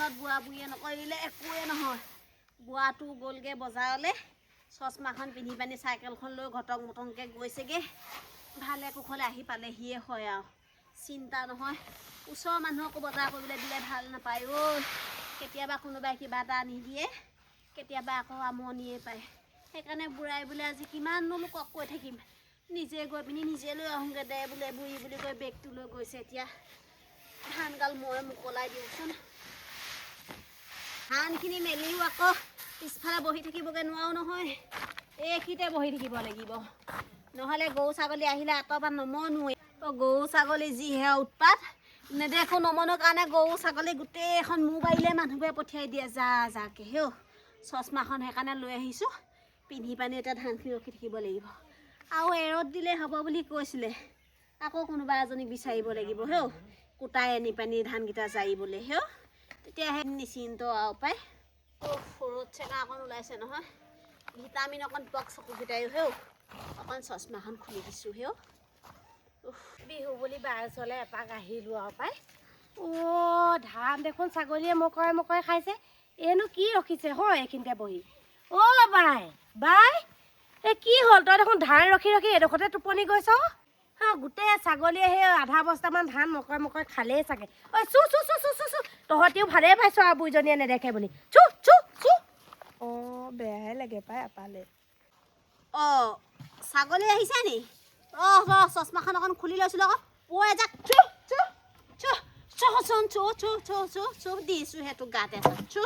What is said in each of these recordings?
দিনত বুঢ়া বুঢ়ীয়ে নকৰিলে একোৱে নহয় বুঢ়াটো গ'লগৈ বজাৰলৈ চশমাখন পিন্ধি পানি চাইকেলখন লৈ ঘটক মটংকৈ গৈছেগৈ ভালে কুশলে আহি পালেহিয়ে হয় আৰু চিন্তা নহয় ওচৰৰ মানুহকো বজাৰ কৰিবলৈ দিলে ভাল নাপায় ঐ কেতিয়াবা কোনোবাই কিবা এটা আনি দিয়ে কেতিয়াবা আকৌ আমনিয়ে পায় সেইকাৰণে বুঢ়াই বোলে আজি কিমাননো লোকক কৈ থাকিম নিজে গৈ পিনি নিজে লৈ আহোঁগৈ দে বোলে বুঢ়ী বুলি কৈ বেগটো লৈ গৈছে এতিয়া ধানগাল মই মোকলাই দিওঁচোন ধানখিনি মেলিও আকৌ পিছফালে বহি থাকিবগৈ নোৱাৰো নহয় এইখিনিতে বহি থাকিব লাগিব নহ'লে গৰু ছাগলী আহিলে আঁতৰ পৰা নমনোৱে গৰু ছাগলী যিহে উৎপাত নেদেখোঁ নমনৰ কাৰণে গৰু ছাগলী গোটেইখন মোৰ বাৰীলে মানুহবোৰে পঠিয়াই দিয়ে যা যাকে হেও চশমাখন সেইকাৰণে লৈ আহিছোঁ পিন্ধি পানি এতিয়া ধানখিনি ৰখি থাকিব লাগিব আৰু এৰত দিলে হ'ব বুলি কৈছিলে আকৌ কোনোবা এজনীক বিচাৰিব লাগিব হেও কুটাই আনি পানি ধানকেইটা জাৰিবলৈ হেও তেতিয়াহে নিশ্চিন্ত আৰু পায় ৰ'দ চেকা অকণ ওলাইছে নহয় ভিটামিন অকণ পক চকুকেইটাইও হেও অকণ চশমাখন খুলি দিছোঁ হেও বিহু বুলি বাৰ ওচৰলৈ এপাক আহিলোঁ আৰু পাই অ' ধান দেখোন ছাগলীয়ে মকৰাই মকৰাই খাইছে এইনো কি ৰখিছে হয় এইখিনিতে বহি অ' বাই বাই এই কি হ'ল তই দেখোন ধান ৰখি ৰখি এডোখৰতে টোপনি গৈছ গোটেই ছাগলীয়ে সেই আধা বস্তামান ধান মকৰাই মকৰাই খালেই চাগে ঐ চু চু চু চু চু চু তহঁতিও ভালেই পাইছ আৰু বুঢ়ীজনীয়ে নেদেখে বুলি চু চু চু অঁ বেয়াই লাগে পাই এপালে অঁ ছাগলী আহিছে নি চশমাখন অকণ খুলি লৈছিলোঁ আকৌ পুৱা এজাক চু দিছোঁ সেইটো গাতে চু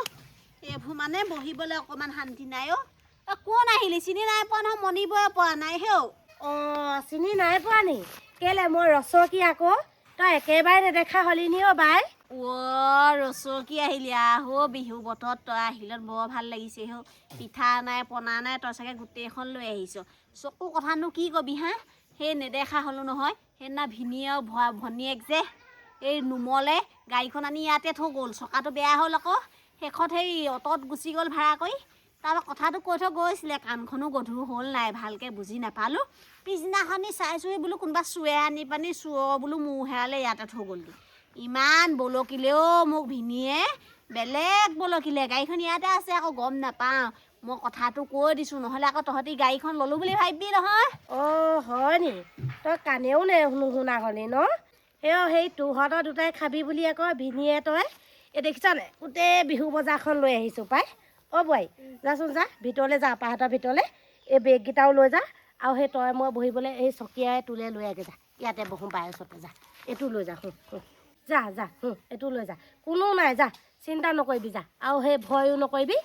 এইবোৰ মানে বহিবলৈ অকণমান শান্তি নাই অ' কোন আহিলি চিনি নাই পোৱা নহয় মনিবই পৰা নাই হেও অঁ চিনি নাই পোৱা নি কেলে মই ৰচকী আকৌ তই একেবাৰে নেদেখা হলি নি অ' বাই ৰচকী আহিলি আহো বিহু বতৰত তই আহিলত বৰ ভাল লাগিছে হেও পিঠা নাই পনা নাই তই চাগে গোটেইখন লৈ আহিছ চকু কথানো কি কবি হা সেই নেদেখা হ'লো নহয় সেইদিনা ভিনী আৰু ভনীয়েক যে এই নুমলে গাড়ীখন আনি ইয়াতে থৈ গ'ল চকাটো বেয়া হ'ল আকৌ শেষত সেই অটত গুচি গ'ল ভাড়া কৰি তাৰপৰা কথাটো কৈ থৈ গৈছিলে কাণখনো গধুৰ হ'ল নাই ভালকৈ বুজি নাপালোঁ পিছদিনাখনি চাইছোঁহি বোলো কোনোবা চুৱে আনি পানি চুৰৰ বোলো মোৰ হেৰালে ইয়াতে থৈ গ'লগৈ ইমান বলকিলেও মোক ভিনীয়ে বেলেগ বলকিলে গাড়ীখন ইয়াতে আছে আকৌ গম নাপাওঁ মই কথাটো কৈ দিছোঁ নহ'লে আকৌ তহঁতি গাড়ীখন ল'লোঁ বুলি ভাবিবি নহয় অঁ হয় নি তই কাণেও নুশুনা হ'লি ন সেই তোহঁতৰ দুটাই খাবি বুলি আকৌ ভিনীয়ে তই এই দেখিছ নে গোটেই বিহু বজাৰখন লৈ আহিছোঁ পাই অ' বোৱাৰী যাচোন যা ভিতৰলৈ যা আপাহঁতৰ ভিতৰলৈ এই বেগকেইটাও লৈ যা আৰু সেই তই মই বহিবলৈ এই চকীয়াই তোলে লৈ আগে যা ইয়াতে বহোঁ বাই ওচৰতে যা এইটো লৈ যা যা যা এইটো লৈ যা কোনো নাই যা চিন্তা নকৰিবি যা আৰু সেই ভয়ো নকৰিবি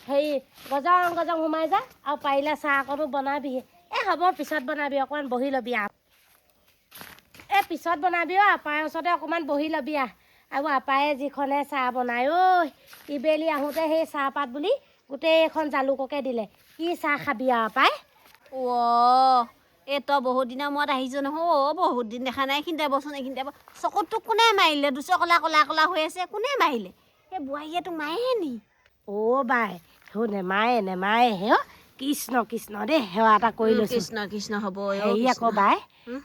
সেই গজং সোমাই যা আৰু পাৰিলে চাহ অকণো বনাবিহি হ'ব পিছত বনাবি অকণমান বহি ল'বি পিছত বনাবি আপাৰ ওচৰতে অকণমান বহি ল'বি আৰু আপায়ে যিখনে চাহ বনাই ইবেলি আহোঁতে সেই চাহপাত বুলি গোটেইখন জালুককে দিলে কি চাহ খাবি আপাই এই তই বহুত দিনৰ মূৰত আহিছোঁ নহয় বহুত দিন দেখা নাই এইখিনিতে বচোন এইখিনিতে চকুতটোক কোনে মাৰিলে দুচ ক'লা ক'লা ক'লা হৈ আছে কোনে মাৰিলে এই বোৱাৰীয়ে তোক মাৰে নি বাই নেমাৰে কৃষ্ণ কৃষ্ণ দেই সেৱা এটা কৰি লৈছোঁ কৃষ্ণ কৃষ্ণ হ'ব হেৰি আকৌ বাই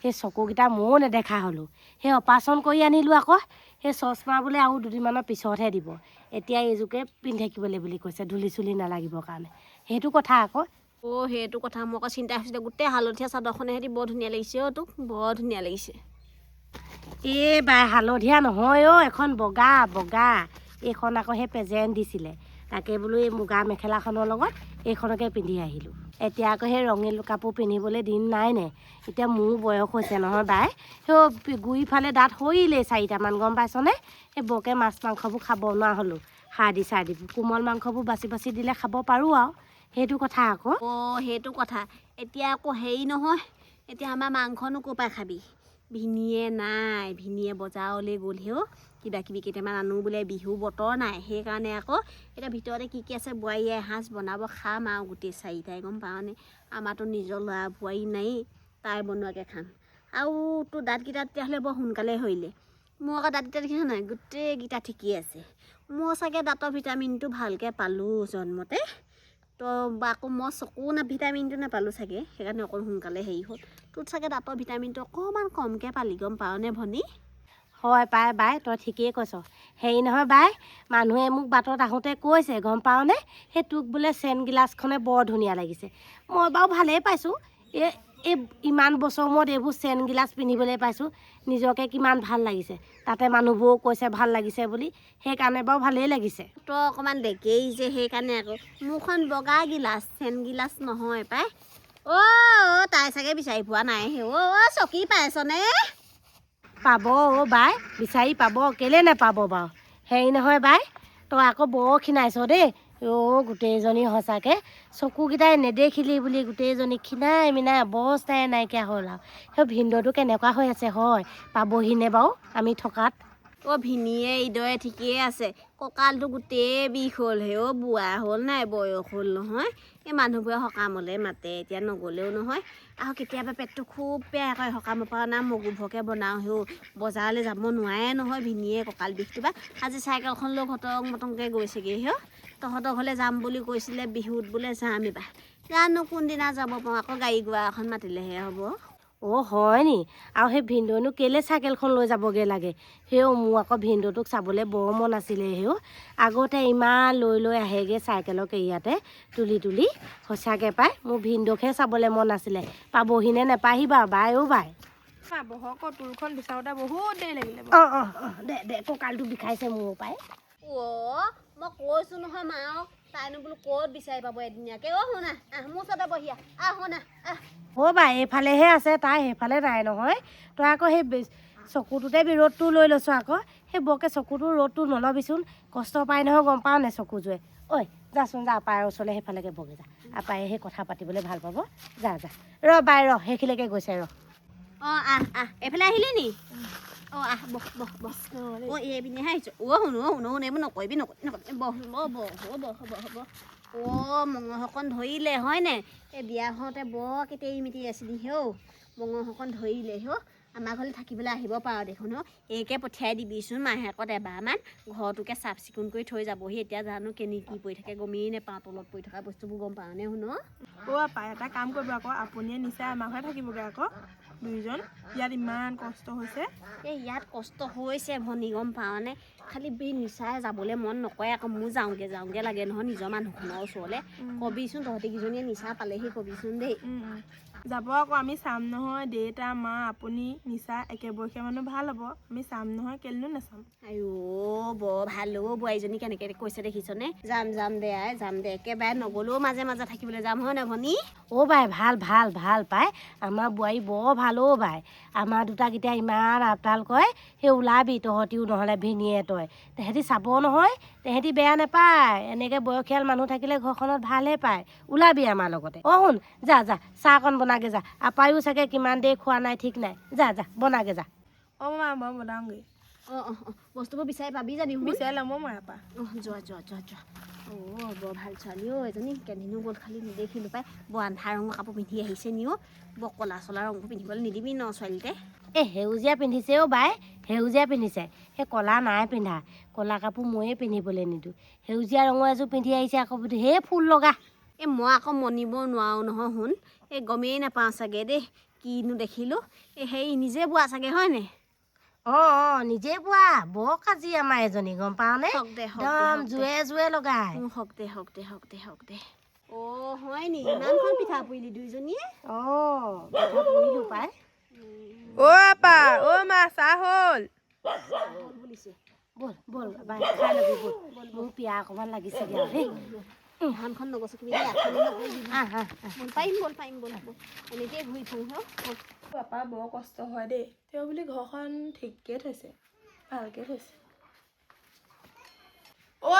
সেই চকুকেইটা ময়ো নেদেখা হ'লোঁ সেই অপাৰেশ্যন কৰি আনিলোঁ আকৌ সেই চশমা বোলে আৰু দুদিনমানৰ পিছতহে দিব এতিয়া এইযোৰকে পিন্ধি থাকিবলৈ বুলি কৈছে ধূলি চুলি নালাগিবৰ কাৰণে সেইটো কথা আকৌ সেইটো কথা মই আকৌ চিন্তা হৈছিলে গোটেই হালধীয়া চাদৰখনে সিহঁতি বৰ ধুনীয়া লাগিছে তোক বৰ ধুনীয়া লাগিছে বাই হালধীয়া নহয় এখন বগা বগা এইখন আকৌ সেই প্ৰেজেণ্ট দিছিলে তাকে বোলো এই মুগা মেখেলাখনৰ লগত এইখনকে পিন্ধি আহিলোঁ এতিয়া আকৌ সেই ৰঙীল কাপোৰ পিন্ধিবলৈ দিন নাই নে এতিয়া মোৰ বয়স হৈছে নহয় বাই সেই গুৰিফালে দাঁত সৰিলেই 4টামান গম পাইছনে সেই বৰকৈ মাছ মাংসবোৰ খাব নোৱাৰা হ'লোঁ সাৰ দি কোমল মাংসবোৰ বাছি বাছি দিলে খাব পাৰোঁ আৰু সেইটো কথা আকৌ সেইটো কথা এতিয়া আকৌ হেৰি নহয় এতিয়া আমাৰ মাংসনো ক'ৰ পৰা খাবি ভিনীয়ে নাই ভিনীয়ে বজাৰলৈ গ'ল কিবা কিবি কেইটামান আনো বোলে বিহু বতৰ নাই সেইকাৰণে আকৌ এতিয়া ভিতৰতে কি আছে বোৱাৰীয়ে এসাঁজ বনাব খাম আৰু গোটেই 4টাই গম পাওঁনে আমাৰতো নিজৰ ল'ৰা বোৱাৰী নায়েই তাই বনোৱাকৈ খাম আৰু তোৰ দাঁতকেইটা তেতিয়াহ'লে বৰ সোনকালে সৰিলে মোৰ আকৌ দাঁতকেইটা দেখিছ নাই গোটেইকেইটা ঠিকেই আছে মোৰ চাগে দাঁতৰ ভিটামিনটো ভালকৈ পালোঁ জন্মতে তো আকৌ মই চকু ভিটামিনটো নাপালোঁ চাগে সেইকাৰণে অকণ সোনকালে হেৰি হ'ল তোৰ চাগে দাঁতৰ ভিটামিনটো অকণমান কমকৈ পালি গম পাৱনে ভনী হয় পাই বাই তই ঠিকেই কৈছ হেৰি নহয় বাই মানুহে মোক বাটত আহোঁতে কৈছে গম পাৱনে সেই তোক বোলে চেন গিলাচখনে বৰ ধুনীয়া লাগিছে মই বাৰু ভালেই পাইছোঁ এই ইমান বছৰ মূৰত এইবোৰ চেন গিলাচ পিন্ধিবলৈ পাইছোঁ নিজকে কিমান ভাল লাগিছে তাতে মানুহবোৰেও কৈছে ভাল লাগিছে বুলি সেইকাৰণে বাৰু ভালেই লাগিছে তই অকণমান ডেকেই যে সেইকাৰণে আকৌ মোৰখন বগা গিলাচ চেন গিলাচ নহয় পাই তাই চাগে বিচাৰি পোৱা নাই চকী পাইছনে পাব বাই বিচাৰি পাব কেলৈ নেপাব বাৰু হেৰি নহয় বাই তই আকৌ বৰ ক্ষীণাইছ দেই গোটেইজনী সঁচাকৈ চকুকেইটাই নেদেখিলি বুলি গোটেইজনী ক্ষীণাই মিনাই অৱস্থাই নাইকিয়া হ'ল আৰু সেই ভিনদেউটো কেনেকুৱা হৈ আছে হয় পাবহিনে বাৰু আমি থকাত ভিনিয়ে ইদৰে ঠিকেই আছে কঁকালটো গোটেই বিষ হ'ল বুঢ়া হ'ল নাই বয়স হ'ল নহয় এই মানুহবোৰে সকামলৈ মাতে এতিয়া নগ'লেও নহয় আৰু কেতিয়াবা পেটটো খুব বেয়া কৰে সকামৰ পৰা না মগুভকে বনাওঁ বজাৰলৈ যাব নোৱাৰে নহয় ভিনিয়ে কঁকাল বিষটো বা আজি চাইকেলখন লৈ ঘটং মটংকৈ গৈছেগৈ তহঁতৰ ঘৰলৈ যাম বুলি কৈছিলে বিহুত বোলে যাম এইবাৰ জানো কোনদিনা যাব পাৰোঁ আকৌ গাড়ী গোৱা এখন মাতিলেহে হ'ব হয় নি আৰু সেই ভিনদেউনো কেলৈ চাইকেলখন লৈ যাবগৈ লাগে মোৰ আকৌ ভিনদেউটোক চাবলৈ বৰ মন আছিলে আগতে ইমান লৈ আহেগৈ চাইকেলৰ কেৰিয়াতে তুলি সঁচাকৈ পাই মোৰ ভিনদেউকহে চাবলৈ মন আছিলে পাবহিনে নেপাহি বাৰু বাই বাই টুলখন বিচাৰোঁতে বহুত দেৰি লাগিলে দে কঁকালটো বিষাইছে মোৰ পাই মই কৈছোঁ নহয় মাক তাইনো বোলো ক'ত বিচাৰি পাব এদিনীয়াকৈ শুনা মোৰ ওচৰতে বহিয়া শুনা বাই এইফালেহে আছে তাই সেইফালে নাই নহয় তই আকৌ সেই চকুটোতে ৰ'দটো লৈ লৈছ আকৌ সেই বৰকৈ চকুটো ৰ'দটো নল'বিচোন কষ্ট পাই নহয় গম পাৱ নে চকুযোৰে যাচোন যা আপাৰ ওচৰলৈ সেইফালেকে বগৈ যা আপায়ে সেই কথা পাতিবলৈ ভাল পাব যা বাই সেইখিলৈকে গৈছে এইফালে আহিলি নি বহ এইপিনেহে আহিছোঁ শুনো এইবোৰ নকৰিবি মঙহকণ ধৰিলে হয়নে এই বিয়া হওঁতে বৰ কেতেই মিতি আছিলি মঙহকণ ধৰিলে আমাৰ ঘৰলৈ থাকিবলৈ আহিব পাৰ দেখোন এইকে পঠিয়াই দিবিচোন মাহেকত এবাৰমান ঘৰটোকে চাফ চিকুণ কৰি থৈ যাবহি এতিয়া জানো কি পৰি থাকে গমেই নেপাওঁ তলত পৰি থকা বস্তুবোৰ গম পাওঁনে শুন আপা এটা কাম কৰিব আকৌ আপুনিয়ে নিচাই আমাৰ ঘৰতে থাকিবগৈ আকৌ দুইজন ইয়াত ইমান কষ্ট হৈছে ইয়াত কষ্ট হৈছে ভনী গম পাওঁনে খালি নিচাই যাবলৈ মন নকৰে আকৌ মোৰ যাওঁগে লাগে নহয় নিজৰ মানুহখনৰ ওচৰলৈ কবিচোন তহঁতিকেইজনীয়ে নিচা পালেহি কবিচোন দেই যাব আকৌ আমি চাম নহয় দেউতা মা আপুনি নিচা একে বয়সীয়া মানুহ ভাল হ'ব আমি চাম নহয় কেলেনো নাচাম বৰ ভাল বোৱাৰীজনী কেনেকৈ কৈছে দেখিছনে যাম দে একেবাৰে নগ'লেও মাজে মাজে থাকিবলৈ যাম হয় নাই ভনী বাই ভাল পাই আমাৰ বোৱাৰী বৰ ভাল বাই আমাৰ দুটাকেইটা ইমান আপডাল কয় সেই ওলাবি তহঁতিও নহ'লে ভিনিয়ে তই তেহেঁতি চাব নহয় তেহেঁতি বেয়া নাপায় এনেকৈ বয়সীয়াল মানুহ থাকিলে ঘৰখনত ভালহে পায় ওলাবি আমাৰ লগতে শুন যা চাহকণ বনাগে যা আপায়ো চাগে কিমান দেৰি খোৱা নাই ঠিক নাই যা বনাগে যা মা মই বনাওঁগৈ বস্তুবোৰ বিচাৰি পাবি জানি বিচাৰি ল'ম মই আপা যোৱা বৰ ভাল ছোৱালী এজনী কেনিনো গ'ল খালি নেদেখিলোঁ পাই বৰ আন্ধাৰ ৰঙৰ কাপোৰ পিন্ধি আহিছে বৰ ক'লা চলা ৰংবোৰ পিন্ধিবলৈ নিদিবি ছোৱালীতে সেউজীয়া পিন্ধিছে বাই সেউজীয়া পিন্ধিছে সেই ক'লা নাই পিন্ধা ক'লা কাপোৰ ময়ে পিন্ধিবলৈ নিদিওঁ সেউজীয়া ৰঙৰ এযোৰ পিন্ধি আহিছে আকৌ সেই ফুল লগা মই আকৌ মনিব নোৱাৰোঁ নহয় শুন গমেই নাপাওঁ চাগে দেই কিনো দেখিলোঁ হেৰি নিজে বোৱা চাগে হয়নে নিজে বোৱা বৰ কাজি আমাৰ এজনী গম পাৱনে একদম জুৱে লগাই হওক দে হয় নি ইমানখন পিঠা পুৰিলি দুইজনীয়ে পিঠা পুৰিলো পাই আপা মা চাহ হ'ল বল বাই খাই ল'বি বল মোৰ পিয়া অকণমান লাগিছেগৈ আৰু দেই ধানখন নগছকিবি পাৰিম বল এনেকেই ঘূৰি ফুৰোঁ পাপা বৰ কষ্ট হয় দেই তেওঁ বুলি ঘৰখন ঠিককৈ থৈছে ভালকৈ থৈছে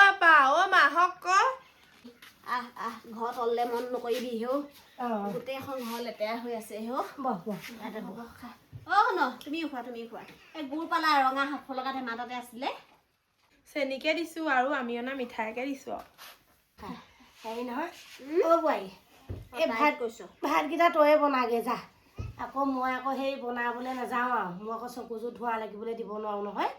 আপা মা হওক ঘৰ তললে মন নকৰিবি গোটেইখন ঘৰ লেতেৰা হৈ আছে শুন তুমি খোৱা এই গুৰ পালা ৰঙা সাফৰ লগা টেমা তাতে আছিলে চেনিকে দিছোঁ আৰু আমি অনা মিঠাইকে দিছোঁ হেৰি নহয় বোৱাৰী এই ভাতকেইটা তয়ে বনাগে যা আকৌ মই আকৌ সেই বনাবলৈ নাযাওঁ আৰু মই আকৌ চকুযোৰ ধোৱা লাগিবলৈ দিব নোৱাৰোঁ নহয়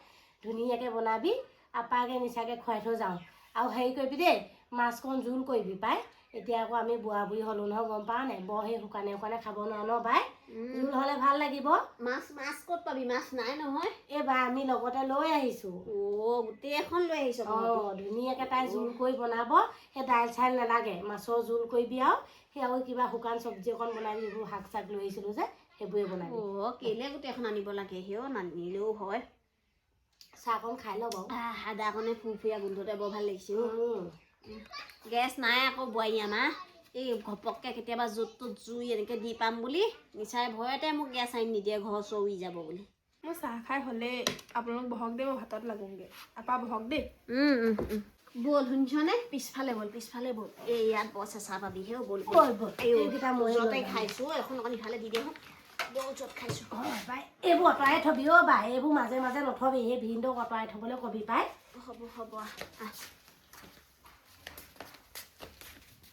ধুনীয়াকৈ বনাবি আপাকে নিচাকৈ খুৱাই থৈ যাওঁ আৰু হেৰি কৰিবি দেই মাছকণ জোল কৰিবি পাই এতিয়া আকৌ আমি বুঢ়া বুঢ়ী হ'লোঁ নহয় গম পাৱ নাই বৰ সেই শুকানে খাব নোৱাৰো ন বাই জোল হ'লে ভাল লাগিব মাছ মাছ ক'ত পাবি মাছ নাই নহয় এইবাৰ আমি লগতে লৈ আহিছোঁ গোটেই এখন লৈ আহিছ ধুনীয়াকৈ তাই জোল কৰি বনাব সেই দাইল চাইল নালাগে মাছৰ জোল কৰিবি আৰু সেই আৰু কিবা শুকান চব্জি অকণ বনাবি এইবোৰ শাক চাক লৈ আহিছিলোঁ যে সেইবোৰে বনাবি কেলে গোটেইখন আনিব লাগে সেও নানিলেও হয় চাহকণ খাই ল বাৰু আদাকণে ফুৰফুৰীয়া গোন্ধতে বৰ ভাল লাগিছে গেছ নাই আকৌ বোৱাৰী আমাৰ এই ঘপককৈ কেতিয়াবা য'ত ত'ত জুই এনেকৈ দি পাম বুলি নিচাই ভয়তে মোক গেছ আনি নিদিয়ে ঘৰ চৰি যাব বুলি মোৰ চাহ খাই হ'লেই আপোনালোক বহক দেই মই ভাতত লাগোংগৈ আপা বহক দেই ব'ল শুনিছনে পিছফালে ব'ল এই ইয়াত বৰ চেঁচা পাবি হেও ব'ল এইকেইটা মই য'তে খাইছোঁ এখন অকণ ইফালে দি দে বৰ য'ত খাইছোঁ বাই এইবোৰ অঁতৰাই থবি অ' বাই এইবোৰ মাজে মাজে নথবি সেই ভিনদেউক অঁতৰাই থ'বলৈ কবি পাই হ'ব আহ